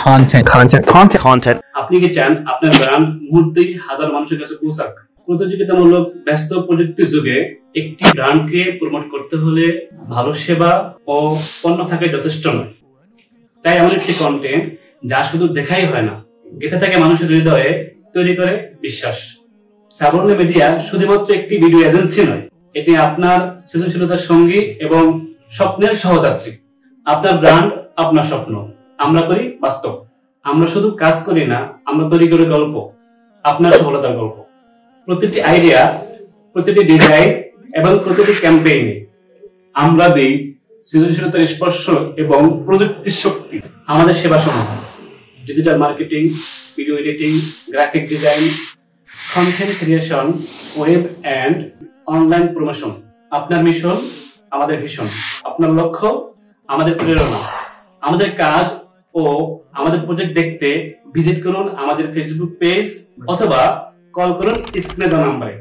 content. আপনি কি চান আপনার ব্র্যান্ড মুহূর্তেই হাজার মানুষের কাছে পৌঁছাক? প্রতিযোগিতামূলক ব্যস্ত প্রযুক্তির যুগে একটি ব্র্যান্ডকে প্রমোট করতে হলে ভালো সেবা ও পণ্য থাকা যথেষ্ট নয়। তাই এমন একটি কন্টেন্ট যা শুধু দেখাই হয় না, গেঁথে থাকে মানুষের হৃদয়ে, তৈরি করে বিশ্বাস। সাবর্ণ মিডিয়া শুধুমাত্র একটি ভিডিও এজেন্সি নয়, এটি আপনার সৃজনশীলতার সঙ্গী এবং স্বপ্নের সহযাত্রী। আপনার ব্র্যান্ড, আপনার স্বপ্ন, আমরা করি বাস্তব। আমরা শুধু কাজ করি না, আমরা তৈরি করি গল্প, আপনার সফলতার গল্প। প্রতিটি আইডিয়া, প্রতিটি ডিজাইন এবং প্রতিটি ক্যাম্পেইনে আমরা দেই সৃজনশীলতার স্পর্শ এবং প্রযুক্তির শক্তি। আমাদের সেবা সমূহ: digital marketing, video editing, graphic design, content creation, web and online promotion. আপনার মিশন, আমাদের ভিশন। আপনার লক্ষ্য, আমাদের প্রেরণা। আমাদের কাজ ও আমাদের প্রজেক্ট দেখতে ভিজিট করুন আমাদের ফেসবুক পেজ অথবা কল করুন স্ক্রিনে দেওয়া নম্বরে।